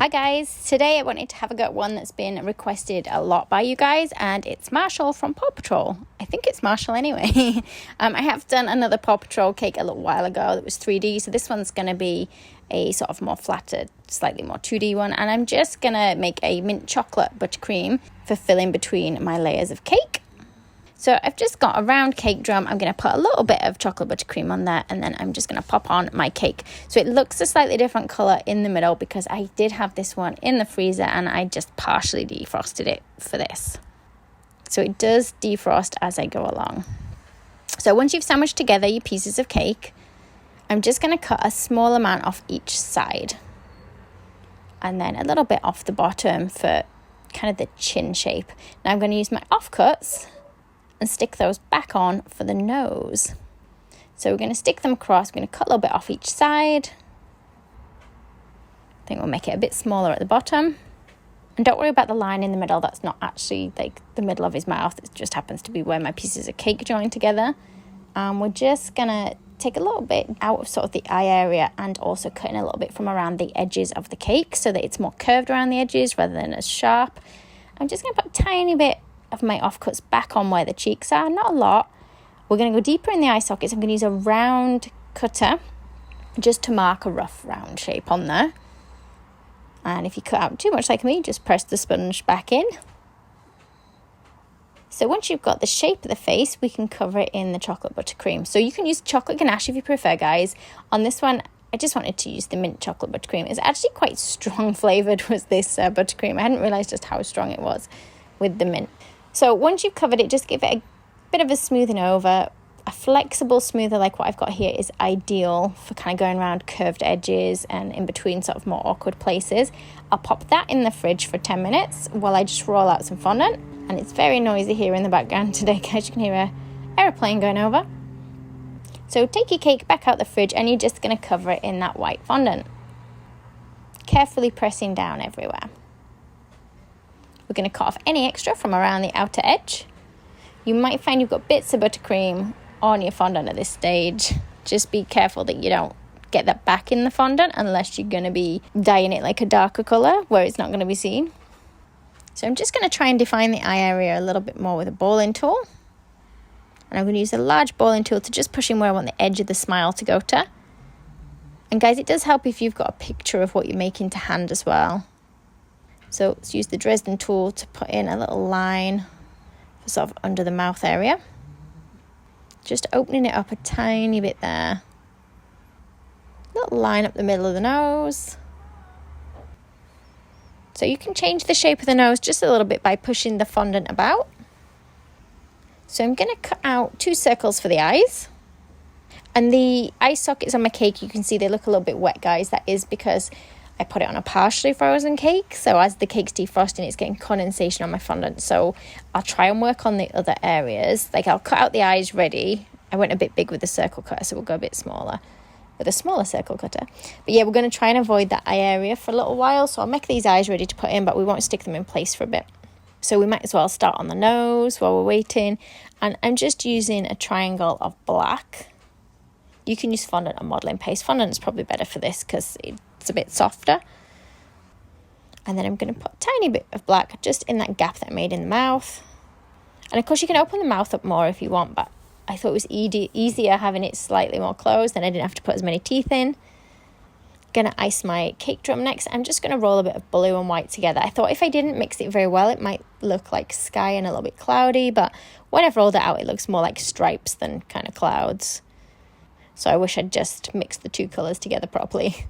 Hi guys, today I wanted to have a go at one that's been requested a lot by you guys, and it's Marshall from Paw Patrol. I think it's Marshall anyway. I have done another Paw Patrol cake a little while ago that was 3D, so this one's going to be a sort of more flattered, slightly more 2D one, and I'm just going to make a mint chocolate buttercream for filling between my layers of cake. So I've just got a round cake drum. I'm going to put a little bit of chocolate buttercream on there, and then I'm just going to pop on my cake. So it looks a slightly different colour in the middle because I did have this one in the freezer and I just partially defrosted it for this. So it does defrost as I go along. So once you've sandwiched together your pieces of cake, I'm just going to cut a small amount off each side. And then a little bit off the bottom for kind of the chin shape. Now I'm going to use my offcuts and stick those back on for the nose. So we're going to stick them across. We're going to cut a little bit off each side. I think we'll make it a bit smaller at the bottom. And don't worry about the line in the middle. That's not actually like the middle of his mouth. It just happens to be where my pieces of cake join together. We're just going to take a little bit out of sort of the eye area and also cutting a little bit from around the edges of the cake so that it's more curved around the edges rather than as sharp. I'm just going to put a tiny bit of my offcuts back on where the cheeks are, not a lot. We're going to go deeper in the eye sockets. I'm going to use a round cutter just to mark a rough round shape on there. And if you cut out too much like me, just press the sponge back in. So once you've got the shape of the face, we can cover it in the chocolate buttercream. So you can use chocolate ganache if you prefer, guys. On this one, I just wanted to use the mint chocolate buttercream. It's actually quite strong flavoured, was this buttercream. I hadn't realised just how strong it was with the mint. So once you've covered it, just give it a bit of a smoothing over. A flexible smoother like what I've got here is ideal for kind of going around curved edges and in between sort of more awkward places. I'll pop that in the fridge for 10 minutes while I just roll out some fondant. And it's very noisy here in the background today, guys. You can hear an aeroplane going over. So take your cake back out the fridge and you're just going to cover it in that white fondant, carefully pressing down everywhere. We're going to cut off any extra from around the outer edge. You might find you've got bits of buttercream on your fondant at this stage. Just be careful that you don't get that back in the fondant unless you're going to be dyeing it like a darker colour where it's not going to be seen. So I'm just going to try and define the eye area a little bit more with a balling tool. And I'm going to use a large balling tool to just push in where I want the edge of the smile to go to. And guys, it does help if you've got a picture of what you're making to hand as well. So let's use the Dresden tool to put in a little line for sort of under the mouth area. Just opening it up a tiny bit there. Little line up the middle of the nose. So you can change the shape of the nose just a little bit by pushing the fondant about. So I'm going to cut out 2 circles for the eyes. And the eye sockets on my cake, you can see they look a little bit wet, guys. That is because I put it on a partially frozen cake, so as the cake's defrosting, it's getting condensation on my fondant. So I'll try and work on the other areas. Like I'll cut out the eyes ready. I went a bit big with the circle cutter, so we'll go a bit smaller with a smaller circle cutter. But yeah, we're going to try and avoid that eye area for a little while. So I'll make these eyes ready to put in, but we won't stick them in place for a bit. So we might as well start on the nose while we're waiting. And I'm just using a triangle of black. You can use fondant or modelling paste. Fondant is probably better for this because it's a bit softer. And then I'm going to put a tiny bit of black just in that gap that I made in the mouth. And of course you can open the mouth up more if you want, but I thought it was easier having it slightly more closed, and I didn't have to put as many teeth in. Going to ice my cake drum next. I'm just going to roll a bit of blue and white together. I thought if I didn't mix it very well, it might look like sky and a little bit cloudy, but when I've rolled it out, it looks more like stripes than kind of clouds. So I wish I'd just mixed the 2 colours together properly.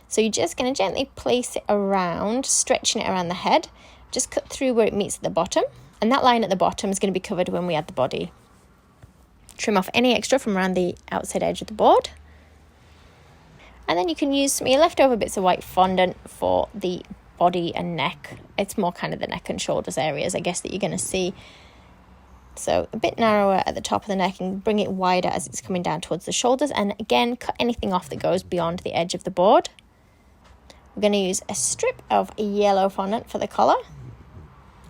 So you're just going to gently place it around, stretching it around the head. Just cut through where it meets at the bottom. And that line at the bottom is going to be covered when we add the body. Trim off any extra from around the outside edge of the board. And then you can use some of your leftover bits of white fondant for the body and neck. It's more kind of the neck and shoulders areas, I guess, that you're going to see. So a bit narrower at the top of the neck and bring it wider as it's coming down towards the shoulders. And again, cut anything off that goes beyond the edge of the board. We're going to use a strip of yellow fondant for the collar.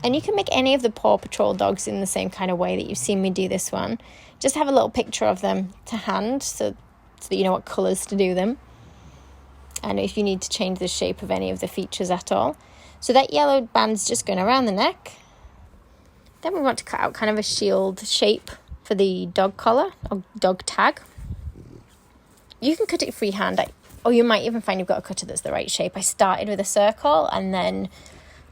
And you can make any of the Paw Patrol dogs in the same kind of way that you've seen me do this one. Just have a little picture of them to hand so that you know what colours to do them. and if you need to change the shape of any of the features at all. So that yellow band's just going around the neck. Then we want to cut out kind of a shield shape for the dog collar or dog tag. You can cut it freehand, or you might even find you've got a cutter that's the right shape. I started with a circle and then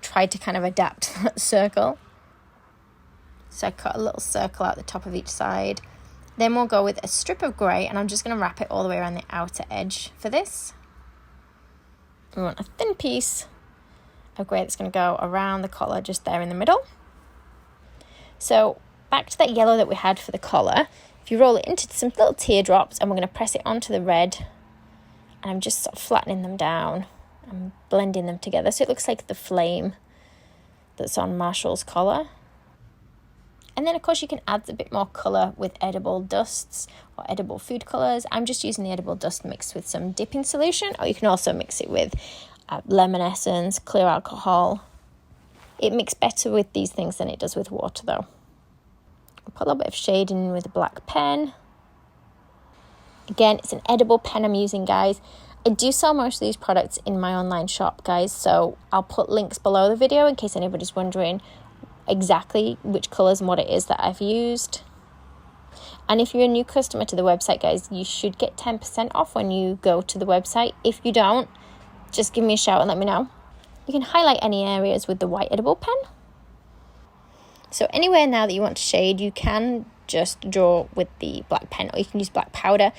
tried to kind of adapt that circle. So I cut a little circle out the top of each side. Then we'll go with a strip of grey, and I'm just going to wrap it all the way around the outer edge for this. We want a thin piece of grey that's going to go around the collar just there in the middle. So back to that yellow that we had for the collar, if you roll it into some little teardrops, and we're going to press it onto the red, and I'm just sort of flattening them down and blending them together so it looks like the flame that's on Marshall's collar. And then of course you can add a bit more colour with edible dusts or edible food colours. I'm just using the edible dust mixed with some dipping solution, or you can also mix it with lemon essence, clear alcohol. It mixes better with these things than it does with water though. I'll put a little bit of shading with a black pen. Again, it's an edible pen I'm using, guys. I do sell most of these products in my online shop, guys, so I'll put links below the video in case anybody's wondering exactly which colours and what it is that I've used. And if you're a new customer to the website, guys, you should get 10% off when you go to the website. If you don't, just give me a shout and let me know. You can highlight any areas with the white edible pen. So anywhere now that you want to shade, you can just draw with the black pen, or you can use black powder.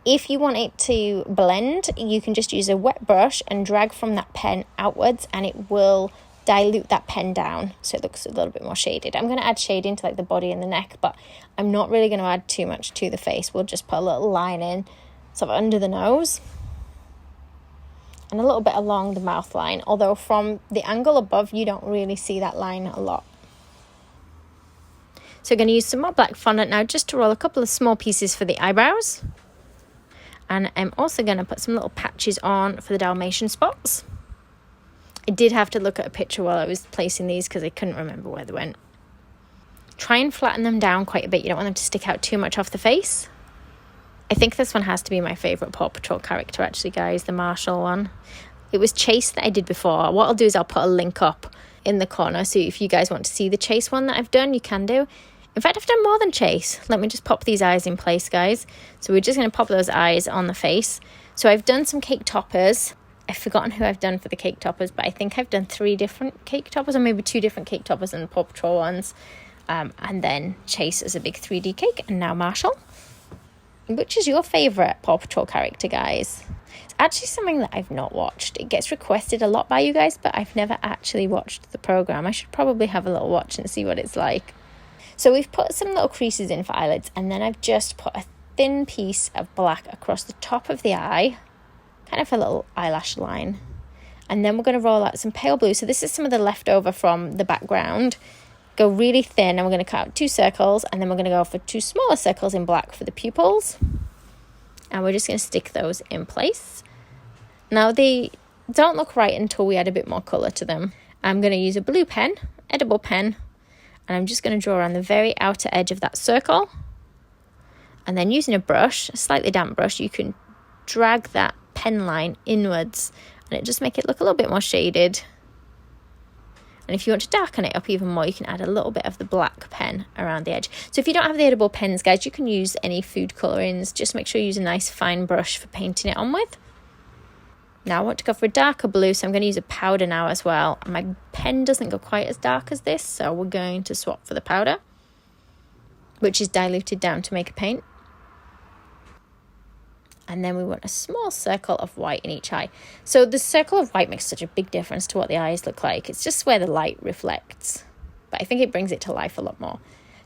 If you want it to blend, you can just use a wet brush and drag from that pen outwards, and it will dilute that pen down so it looks a little bit more shaded. I'm going to add shading to like the body and the neck, but I'm not really going to add too much to the face. We'll just put a little line in sort of under the nose and a little bit along the mouth line, although from the angle above you don't really see that line a lot. So I'm going to use some more black fondant now just to roll a couple of small pieces for the eyebrows, and I'm also going to put some little patches on for the Dalmatian spots. I did have to look at a picture while I was placing these because I couldn't remember where they went. Try and flatten them down quite a bit. You don't want them to stick out too much off the face. I think this one has to be my favourite Paw Patrol character actually, guys, the Marshall one. It was Chase that I did before. What I'll do is I'll put a link up in the corner, so if you guys want to see the Chase one that I've done, you can do. In fact, I've done more than Chase. Let me just pop these eyes in place, guys. So we're just going to pop those eyes on the face. So I've done some cake toppers. I've forgotten who I've done for the cake toppers, but I think I've done 3 different cake toppers, or maybe 2 different cake toppers and the Paw Patrol ones. And then Chase as a big 3D cake, and now Marshall. Which is your favourite Paw Patrol character, guys? It's actually something that I've not watched. It gets requested a lot by you guys, but I've never actually watched the programme. I should probably have a little watch and see what it's like. So we've put some little creases in for eyelids, and then I've just put a thin piece of black across the top of the eye, kind of a little eyelash line. And then we're going to roll out some pale blue. So this is some of the leftover from the background. Go really thin, and we're going to cut out 2 circles, and then we're going to go for 2 smaller circles in black for the pupils. And we're just going to stick those in place. Now they don't look right until we add a bit more colour to them. I'm going to use a blue pen, edible pen, and I'm just going to draw around the very outer edge of that circle. And then using a brush, a slightly damp brush, you can drag that pen line inwards, and it just make it look a little bit more shaded. And if you want to darken it up even more, you can add a little bit of the black pen around the edge. So if you don't have the edible pens, guys, you can use any food colourings. Just make sure you use a nice fine brush for painting it on with. Now I want to go for a darker blue, so I'm going to use a powder now as well. My pen doesn't go quite as dark as this, so we're going to swap for the powder, which is diluted down to make a paint. And then we want a small circle of white in each eye. So the circle of white makes such a big difference to what the eyes look like. It's just where the light reflects. But I think it brings it to life a lot more.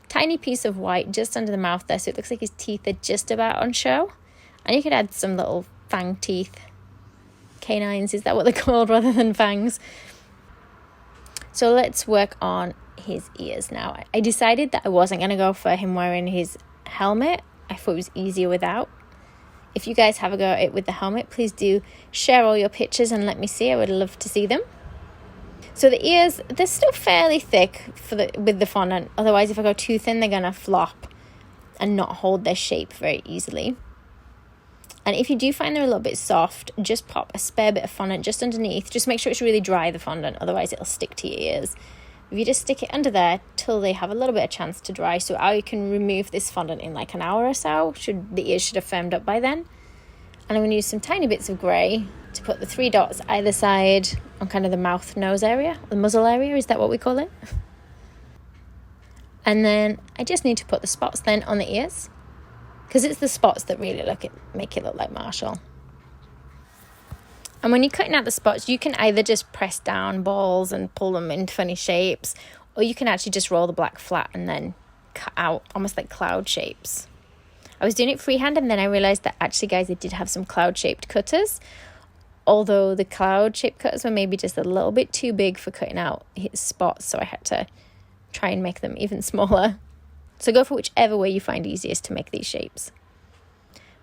Tiny piece of white just under the mouth there, so it looks like his teeth are just about on show. And you could add some little fang teeth. Canines, is that what they're called rather than fangs? So let's work on his ears now. I decided that I wasn't going to go for him wearing his helmet. I thought it was easier without. If you guys have a go at it with the helmet, please do share all your pictures and let me see. I would love to see them. So the ears, they're still fairly thick with the fondant. Otherwise, if I go too thin, they're going to flop and not hold their shape very easily. And if you do find they're a little bit soft, just pop a spare bit of fondant just underneath. Just make sure it's really dry, the fondant, otherwise it'll stick to your ears. If you just stick it under there till they have a little bit of chance to dry, so I can remove this fondant in like an hour or so. The ears should have firmed up by then. And I'm going to use some tiny bits of grey to put the 3 dots either side on kind of the mouth nose area, the muzzle area, is that what we call it? And then I just need to put the spots then on the ears, because it's the spots that really make it look like Marshall. And when you're cutting out the spots, you can either just press down balls and pull them in funny shapes, or you can actually just roll the black flat and then cut out almost like cloud shapes. I was doing it freehand, and then I realised that actually, guys, I did have some cloud-shaped cutters, although the cloud-shaped cutters were maybe just a little bit too big for cutting out his spots, so I had to try and make them even smaller. So go for whichever way you find easiest to make these shapes.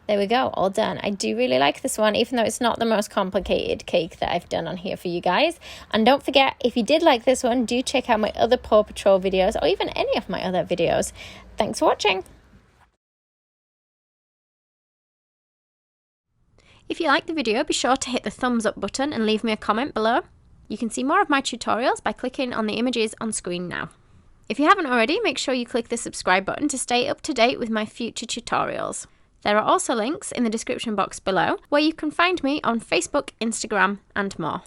There we go, all done. I do really like this one, even though it's not the most complicated cake that I've done on here for you guys. And don't forget, if you did like this one, do check out my other Paw Patrol videos, or even any of my other videos. Thanks for watching. If you liked the video, be sure to hit the thumbs up button and leave me a comment below. You can see more of my tutorials by clicking on the images on screen now. If you haven't already, make sure you click the subscribe button to stay up to date with my future tutorials. There are also links in the description box below where you can find me on Facebook, Instagram, and more.